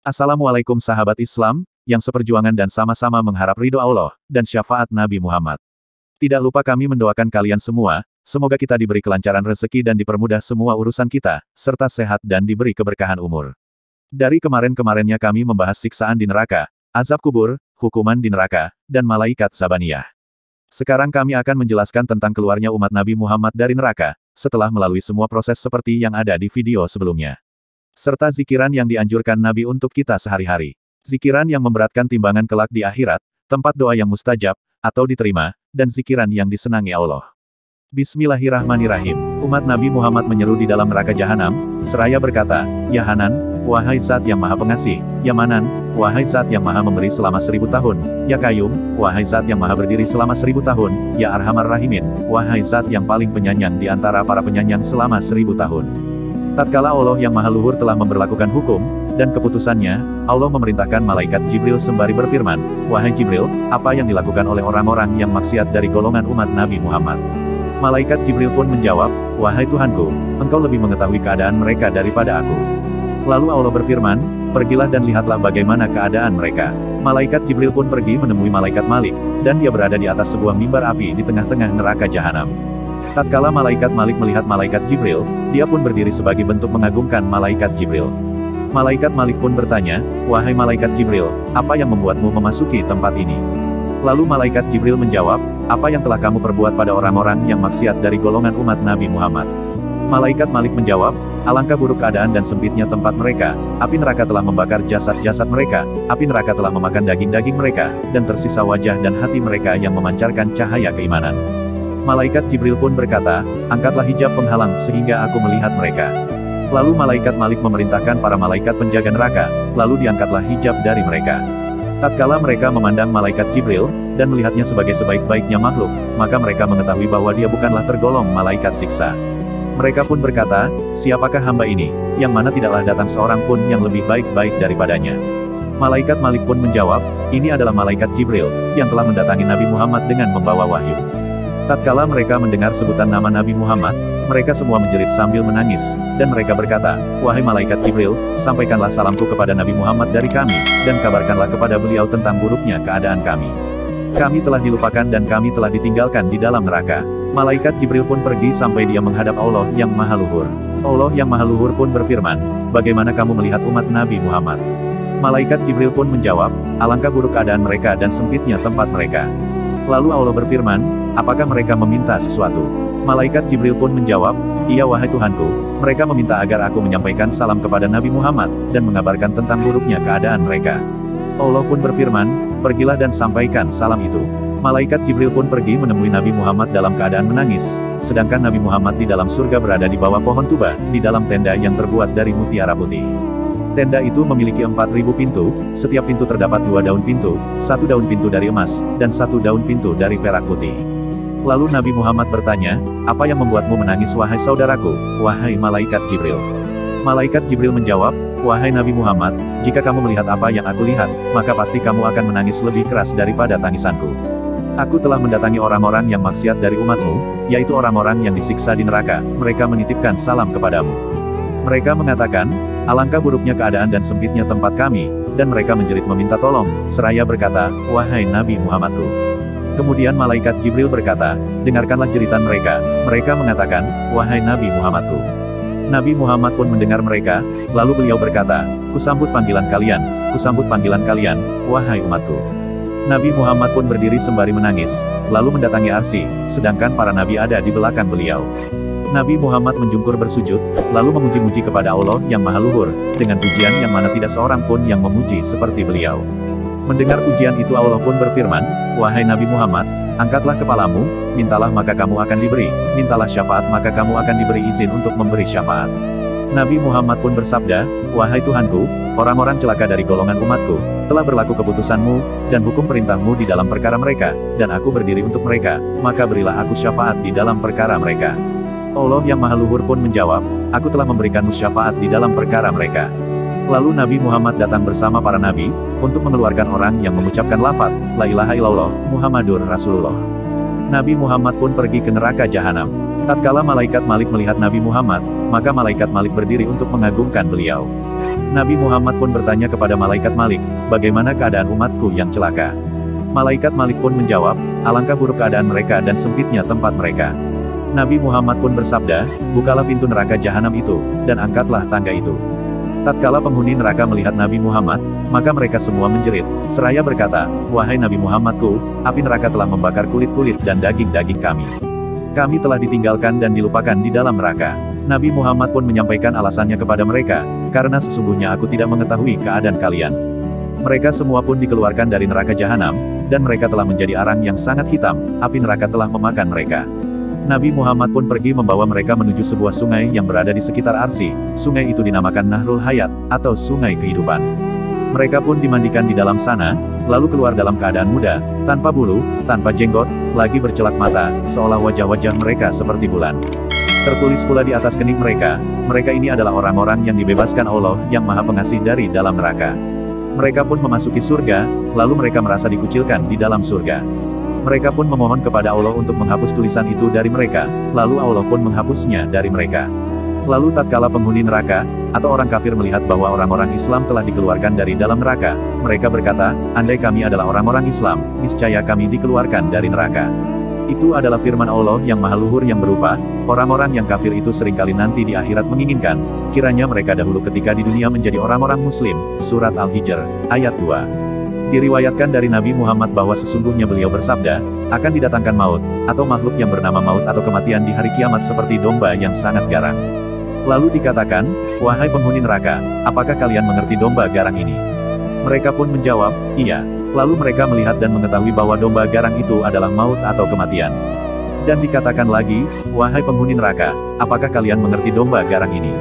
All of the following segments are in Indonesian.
Assalamualaikum sahabat Islam, yang seperjuangan dan sama-sama mengharap ridho Allah, dan syafaat Nabi Muhammad. Tidak lupa kami mendoakan kalian semua, semoga kita diberi kelancaran rezeki dan dipermudah semua urusan kita, serta sehat dan diberi keberkahan umur. Dari kemarin-kemarinnya kami membahas siksaan di neraka, azab kubur, hukuman di neraka, dan malaikat Zabaniyah. Sekarang kami akan menjelaskan tentang keluarnya umat Nabi Muhammad dari neraka, setelah melalui semua proses seperti yang ada di video sebelumnya. Serta zikiran yang dianjurkan Nabi untuk kita sehari-hari. Zikiran yang memberatkan timbangan kelak di akhirat, tempat doa yang mustajab, atau diterima, dan zikiran yang disenangi Allah. Bismillahirrahmanirrahim. Umat Nabi Muhammad menyeru di dalam neraka jahanam, seraya berkata, Ya Hanan, wahai Zat yang Maha Pengasih, Ya Manan, wahai Zat yang Maha Memberi selama 1000 tahun, Ya Qayyum, wahai Zat yang Maha Berdiri selama 1000 tahun, Ya Arhamar Rahimin, wahai Zat yang paling penyayang di antara para penyayang selama 1000 tahun. Tatkala Allah yang Maha Luhur telah memberlakukan hukum dan keputusannya, Allah memerintahkan malaikat Jibril sembari berfirman, Wahai Jibril, apa yang dilakukan oleh orang-orang yang maksiat dari golongan umat Nabi Muhammad? Malaikat Jibril pun menjawab, Wahai Tuhanku, Engkau lebih mengetahui keadaan mereka daripada aku. Lalu Allah berfirman, Pergilah dan lihatlah bagaimana keadaan mereka. Malaikat Jibril pun pergi menemui malaikat Malik, dan dia berada di atas sebuah mimbar api di tengah-tengah neraka jahanam. Tatkala malaikat Malik melihat malaikat Jibril, dia pun berdiri sebagai bentuk mengagungkan malaikat Jibril. Malaikat Malik pun bertanya, Wahai malaikat Jibril, apa yang membuatmu memasuki tempat ini? Lalu malaikat Jibril menjawab, Apa yang telah kamu perbuat pada orang-orang yang maksiat dari golongan umat Nabi Muhammad? Malaikat Malik menjawab, Alangkah buruk keadaan dan sempitnya tempat mereka, api neraka telah membakar jasad-jasad mereka, api neraka telah memakan daging-daging mereka, dan tersisa wajah dan hati mereka yang memancarkan cahaya keimanan. Malaikat Jibril pun berkata, Angkatlah hijab penghalang sehingga aku melihat mereka. Lalu malaikat Malik memerintahkan para malaikat penjaga neraka, lalu diangkatlah hijab dari mereka. Tatkala mereka memandang malaikat Jibril, dan melihatnya sebagai sebaik-baiknya makhluk, maka mereka mengetahui bahwa dia bukanlah tergolong malaikat siksa. Mereka pun berkata, Siapakah hamba ini, yang mana tidaklah datang seorang pun yang lebih baik-baik daripadanya. Malaikat Malik pun menjawab, Ini adalah malaikat Jibril, yang telah mendatangi Nabi Muhammad dengan membawa wahyu. Tatkala mereka mendengar sebutan nama Nabi Muhammad, mereka semua menjerit sambil menangis, dan mereka berkata, Wahai malaikat Jibril, sampaikanlah salamku kepada Nabi Muhammad dari kami, dan kabarkanlah kepada beliau tentang buruknya keadaan kami. Kami telah dilupakan dan kami telah ditinggalkan di dalam neraka. Malaikat Jibril pun pergi sampai dia menghadap Allah yang Maha Luhur. Allah yang Maha Luhur pun berfirman, Bagaimana kamu melihat umat Nabi Muhammad? Malaikat Jibril pun menjawab, Alangkah buruk keadaan mereka dan sempitnya tempat mereka. Lalu Allah berfirman, Apakah mereka meminta sesuatu? Malaikat Jibril pun menjawab, Iya wahai Tuhanku, mereka meminta agar aku menyampaikan salam kepada Nabi Muhammad, dan mengabarkan tentang buruknya keadaan mereka. Allah pun berfirman, Pergilah dan sampaikan salam itu. Malaikat Jibril pun pergi menemui Nabi Muhammad dalam keadaan menangis, sedangkan Nabi Muhammad di dalam surga berada di bawah pohon tuba, di dalam tenda yang terbuat dari mutiara putih. Tenda itu memiliki 4000 pintu, setiap pintu terdapat 2 daun pintu, 1 daun pintu dari emas, dan 1 daun pintu dari perak putih. Lalu Nabi Muhammad bertanya, Apa yang membuatmu menangis wahai saudaraku, wahai malaikat Jibril? Malaikat Jibril menjawab, Wahai Nabi Muhammad, jika kamu melihat apa yang aku lihat, maka pasti kamu akan menangis lebih keras daripada tangisanku. Aku telah mendatangi orang-orang yang maksiat dari umatmu, yaitu orang-orang yang disiksa di neraka, mereka menitipkan salam kepadamu. Mereka mengatakan, Alangkah buruknya keadaan dan sempitnya tempat kami, dan mereka menjerit meminta tolong, seraya berkata, Wahai Nabi Muhammadku. Kemudian malaikat Jibril berkata, Dengarkanlah jeritan mereka, mereka mengatakan, Wahai Nabi Muhammadku. Nabi Muhammad pun mendengar mereka, lalu beliau berkata, Kusambut panggilan kalian, kusambut panggilan kalian, wahai umatku. Nabi Muhammad pun berdiri sembari menangis, lalu mendatangi arsy, sedangkan para nabi ada di belakang beliau. Nabi Muhammad menjungkur bersujud, lalu memuji-muji kepada Allah yang Maha Luhur, dengan pujian yang mana tidak seorang pun yang memuji seperti beliau. Mendengar pujian itu Allah pun berfirman, Wahai Nabi Muhammad, angkatlah kepalamu, mintalah maka kamu akan diberi, mintalah syafaat maka kamu akan diberi izin untuk memberi syafaat. Nabi Muhammad pun bersabda, Wahai Tuhanku, orang-orang celaka dari golongan umatku, telah berlaku keputusanmu, dan hukum perintahmu di dalam perkara mereka, dan aku berdiri untuk mereka, maka berilah aku syafaat di dalam perkara mereka. Allah yang Maha Luhur pun menjawab, Aku telah memberikanmu syafaat di dalam perkara mereka. Lalu Nabi Muhammad datang bersama para nabi, untuk mengeluarkan orang yang mengucapkan lafaz, La ilaha illallah, Muhammadur Rasulullah. Nabi Muhammad pun pergi ke neraka jahanam. Tatkala malaikat Malik melihat Nabi Muhammad, maka malaikat Malik berdiri untuk mengagungkan beliau. Nabi Muhammad pun bertanya kepada malaikat Malik, bagaimana keadaan umatku yang celaka? Malaikat Malik pun menjawab, alangkah buruk keadaan mereka dan sempitnya tempat mereka. Nabi Muhammad pun bersabda, bukalah pintu neraka jahanam itu, dan angkatlah tangga itu. Tatkala penghuni neraka melihat Nabi Muhammad, maka mereka semua menjerit, seraya berkata, wahai Nabi Muhammadku, api neraka telah membakar kulit-kulit dan daging-daging kami. Kami telah ditinggalkan dan dilupakan di dalam neraka. Nabi Muhammad pun menyampaikan alasannya kepada mereka, karena sesungguhnya aku tidak mengetahui keadaan kalian. Mereka semua pun dikeluarkan dari neraka jahanam, dan mereka telah menjadi arang yang sangat hitam, api neraka telah memakan mereka. Nabi Muhammad pun pergi membawa mereka menuju sebuah sungai yang berada di sekitar Arsy. Sungai itu dinamakan Nahrul Hayat, atau Sungai Kehidupan. Mereka pun dimandikan di dalam sana, lalu keluar dalam keadaan muda, tanpa bulu, tanpa jenggot, lagi bercelak mata, seolah wajah-wajah mereka seperti bulan. Tertulis pula di atas kening mereka ini adalah orang-orang yang dibebaskan Allah yang Maha Pengasih dari dalam neraka. Mereka pun memasuki surga, lalu mereka merasa dikucilkan di dalam surga. Mereka pun memohon kepada Allah untuk menghapus tulisan itu dari mereka, lalu Allah pun menghapusnya dari mereka. Lalu tatkala penghuni neraka, atau orang kafir melihat bahwa orang-orang Islam telah dikeluarkan dari dalam neraka, mereka berkata, andai kami adalah orang-orang Islam, niscaya kami dikeluarkan dari neraka. Itu adalah firman Allah yang maha luhur yang berupa, orang-orang yang kafir itu seringkali nanti di akhirat menginginkan, kiranya mereka dahulu ketika di dunia menjadi orang-orang muslim. Surat Al-Hijr, ayat 2. Diriwayatkan dari Nabi Muhammad bahwa sesungguhnya beliau bersabda, akan didatangkan maut, atau makhluk yang bernama maut atau kematian di hari kiamat seperti domba yang sangat garang. Lalu dikatakan, wahai penghuni neraka, apakah kalian mengerti domba garang ini? Mereka pun menjawab, iya. Lalu mereka melihat dan mengetahui bahwa domba garang itu adalah maut atau kematian. Dan dikatakan lagi, wahai penghuni neraka, apakah kalian mengerti domba garang ini?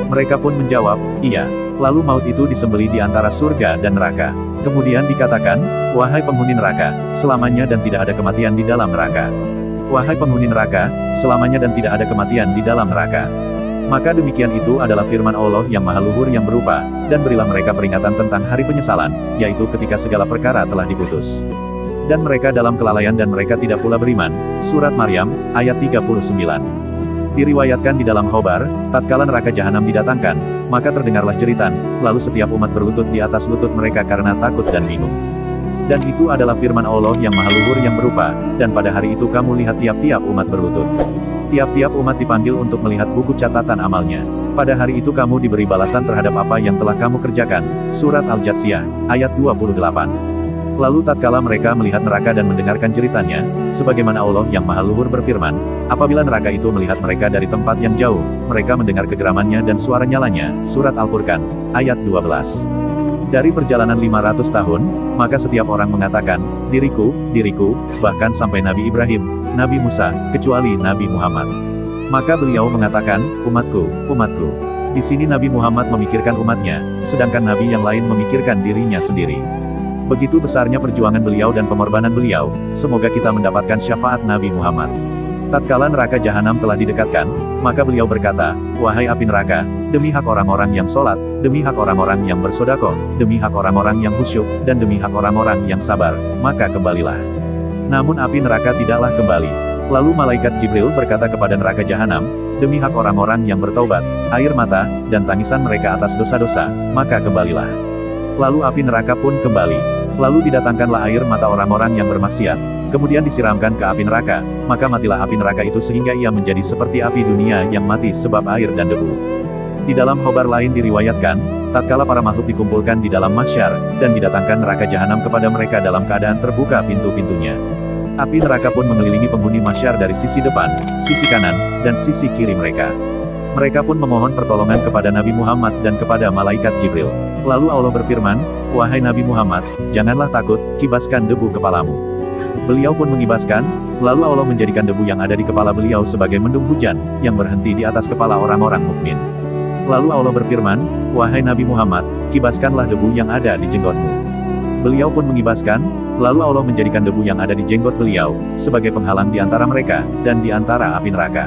Mereka pun menjawab, iya. Lalu maut itu disembelih di antara surga dan neraka. Kemudian dikatakan, wahai penghuni neraka, selamanya dan tidak ada kematian di dalam neraka. Wahai penghuni neraka, selamanya dan tidak ada kematian di dalam neraka. Maka demikian itu adalah firman Allah yang maha luhur yang berupa, dan berilah mereka peringatan tentang hari penyesalan, yaitu ketika segala perkara telah diputus. Dan mereka dalam kelalaian dan mereka tidak pula beriman. Surat Maryam, ayat 39. Diriwayatkan di dalam Khobar, tatkala neraka jahanam didatangkan, maka terdengarlah jeritan, lalu setiap umat berlutut di atas lutut mereka karena takut dan bingung. Dan itu adalah firman Allah yang maha luhur yang berupa, dan pada hari itu kamu lihat tiap-tiap umat berlutut. Tiap-tiap umat dipanggil untuk melihat buku catatan amalnya. Pada hari itu kamu diberi balasan terhadap apa yang telah kamu kerjakan. Surat Al-Jatsiyah, ayat 28. Lalu tatkala mereka melihat neraka dan mendengarkan jeritannya, sebagaimana Allah yang maha luhur berfirman, apabila neraka itu melihat mereka dari tempat yang jauh, mereka mendengar kegeramannya dan suara nyalanya. Surat Al-Furqan, ayat 12. Dari perjalanan 500 tahun, maka setiap orang mengatakan, diriku, diriku, bahkan sampai Nabi Ibrahim, Nabi Musa, kecuali Nabi Muhammad. Maka beliau mengatakan, umatku, umatku. Di sini Nabi Muhammad memikirkan umatnya, sedangkan Nabi yang lain memikirkan dirinya sendiri. Begitu besarnya perjuangan beliau dan pengorbanan beliau, semoga kita mendapatkan syafaat Nabi Muhammad. Tatkala neraka jahanam telah didekatkan, maka beliau berkata, wahai api neraka, demi hak orang-orang yang sholat, demi hak orang-orang yang bersodakoh, demi hak orang-orang yang khusyuk, dan demi hak orang-orang yang sabar, maka kembalilah. Namun api neraka tidaklah kembali. Lalu malaikat Jibril berkata kepada neraka jahanam, demi hak orang-orang yang bertaubat, air mata, dan tangisan mereka atas dosa-dosa, maka kembalilah. Lalu api neraka pun kembali. Lalu didatangkanlah air mata orang-orang yang bermaksiat, kemudian disiramkan ke api neraka, maka matilah api neraka itu sehingga ia menjadi seperti api dunia yang mati sebab air dan debu. Di dalam khobar lain diriwayatkan, tatkala para makhluk dikumpulkan di dalam mahsyar, dan didatangkan neraka jahanam kepada mereka dalam keadaan terbuka pintu-pintunya. Api neraka pun mengelilingi penghuni mahsyar dari sisi depan, sisi kanan, dan sisi kiri mereka. Mereka pun memohon pertolongan kepada Nabi Muhammad dan kepada malaikat Jibril. Lalu Allah berfirman, wahai Nabi Muhammad, janganlah takut, kibaskan debu kepalamu. Beliau pun mengibaskan, lalu Allah menjadikan debu yang ada di kepala beliau sebagai mendung hujan, yang berhenti di atas kepala orang-orang mukmin. Lalu Allah berfirman, wahai Nabi Muhammad, kibaskanlah debu yang ada di jenggotmu. Beliau pun mengibaskan, lalu Allah menjadikan debu yang ada di jenggot beliau, sebagai penghalang di antara mereka, dan di antara api neraka.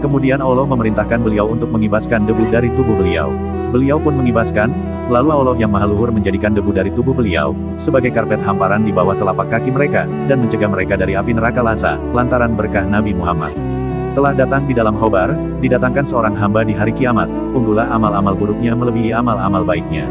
Kemudian Allah memerintahkan beliau untuk mengibaskan debu dari tubuh beliau. Beliau pun mengibaskan, lalu Allah yang maha luhur menjadikan debu dari tubuh beliau, sebagai karpet hamparan di bawah telapak kaki mereka, dan mencegah mereka dari api neraka Lasa, lantaran berkah Nabi Muhammad. Telah datang di dalam khobar, didatangkan seorang hamba di hari kiamat, unggullah amal-amal buruknya melebihi amal-amal baiknya.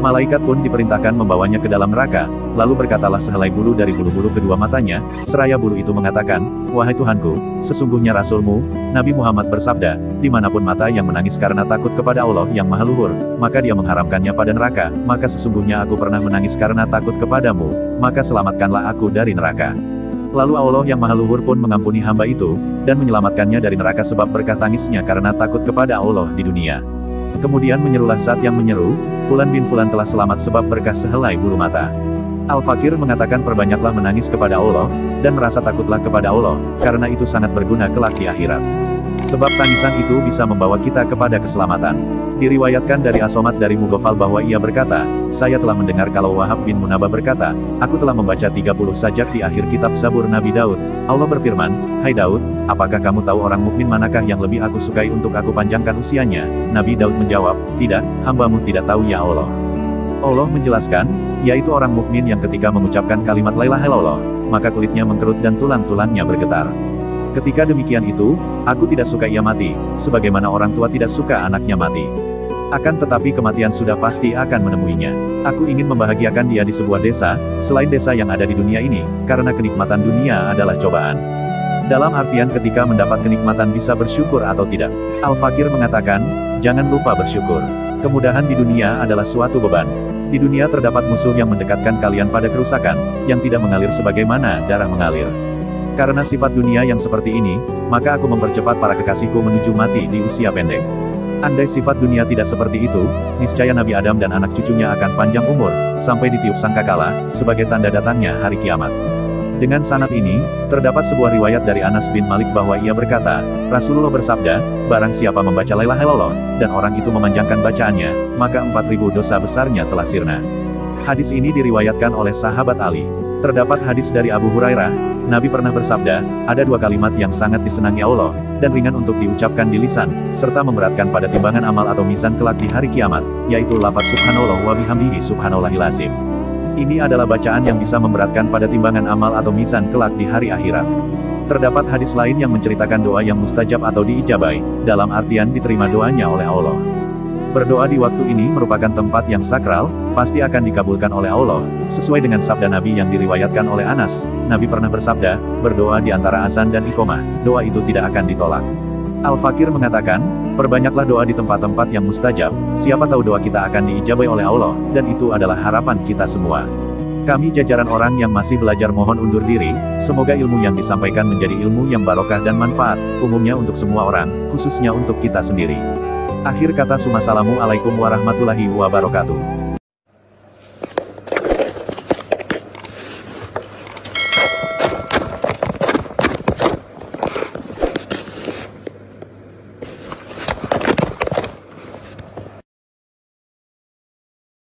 Malaikat pun diperintahkan membawanya ke dalam neraka, lalu berkatalah sehelai bulu dari bulu-bulu kedua matanya, seraya bulu itu mengatakan, "Wahai Tuhanku, sesungguhnya Rasulmu, Nabi Muhammad bersabda, dimanapun mata yang menangis karena takut kepada Allah yang Maha Luhur, maka dia mengharamkannya pada neraka, maka sesungguhnya aku pernah menangis karena takut kepadamu, maka selamatkanlah aku dari neraka." Lalu Allah yang Maha Luhur pun mengampuni hamba itu, dan menyelamatkannya dari neraka sebab berkah tangisnya karena takut kepada Allah di dunia. Kemudian menyerulah zat yang menyeru, Fulan bin Fulan telah selamat sebab berkah sehelai bulu mata. Al-Fakir mengatakan perbanyaklah menangis kepada Allah, dan merasa takutlah kepada Allah, karena itu sangat berguna kelak di akhirat. Sebab tangisan itu bisa membawa kita kepada keselamatan. Diriwayatkan dari As-Somat dari Mughafal bahwa ia berkata, saya telah mendengar kalau Wahab bin Munabah berkata, aku telah membaca 30 sajak di akhir kitab Zabur Nabi Daud. Allah berfirman, hai Daud, apakah kamu tahu orang mukmin manakah yang lebih aku sukai untuk aku panjangkan usianya? Nabi Daud menjawab, tidak, hambamu tidak tahu ya Allah. Allah menjelaskan, yaitu orang mukmin yang ketika mengucapkan kalimat la ilaha illallah, maka kulitnya mengkerut dan tulang-tulangnya bergetar. Ketika demikian itu, aku tidak suka ia mati, sebagaimana orang tua tidak suka anaknya mati. Akan tetapi kematian sudah pasti akan menemuinya. Aku ingin membahagiakan dia di sebuah desa, selain desa yang ada di dunia ini, karena kenikmatan dunia adalah cobaan. Dalam artian ketika mendapat kenikmatan bisa bersyukur atau tidak. Al-Fakir mengatakan, jangan lupa bersyukur. Kemudahan di dunia adalah suatu beban. Di dunia terdapat musuh yang mendekatkan kalian pada kerusakan, yang tidak mengalir sebagaimana darah mengalir. Karena sifat dunia yang seperti ini, maka aku mempercepat para kekasihku menuju mati di usia pendek. Andai sifat dunia tidak seperti itu, niscaya Nabi Adam dan anak cucunya akan panjang umur, sampai ditiup sangkakala, sebagai tanda datangnya hari kiamat. Dengan sanad ini, terdapat sebuah riwayat dari Anas bin Malik bahwa ia berkata, Rasulullah bersabda, barang siapa membaca la ilaha illallah, dan orang itu memanjangkan bacaannya, maka 4.000 dosa besarnya telah sirna. Hadis ini diriwayatkan oleh sahabat Ali. Terdapat hadis dari Abu Hurairah, Nabi pernah bersabda, ada dua kalimat yang sangat disenangi Allah, dan ringan untuk diucapkan di lisan, serta memberatkan pada timbangan amal atau mizan kelak di hari kiamat, yaitu lafaz subhanallah wa bihamdihi subhanallahil azim. Ini adalah bacaan yang bisa memberatkan pada timbangan amal atau mizan kelak di hari akhirat. Terdapat hadis lain yang menceritakan doa yang mustajab atau diijabai, dalam artian diterima doanya oleh Allah. Berdoa di waktu ini merupakan tempat yang sakral, pasti akan dikabulkan oleh Allah, sesuai dengan sabda Nabi yang diriwayatkan oleh Anas. Nabi pernah bersabda, berdoa di antara azan dan iqomah, doa itu tidak akan ditolak. Al-Fakir mengatakan, perbanyaklah doa di tempat-tempat yang mustajab, siapa tahu doa kita akan diijabai oleh Allah, dan itu adalah harapan kita semua. Kami jajaran orang yang masih belajar mohon undur diri, semoga ilmu yang disampaikan menjadi ilmu yang barokah dan manfaat, umumnya untuk semua orang, khususnya untuk kita sendiri. Akhir kata, Assalamualaikum warahmatullahi wabarakatuh.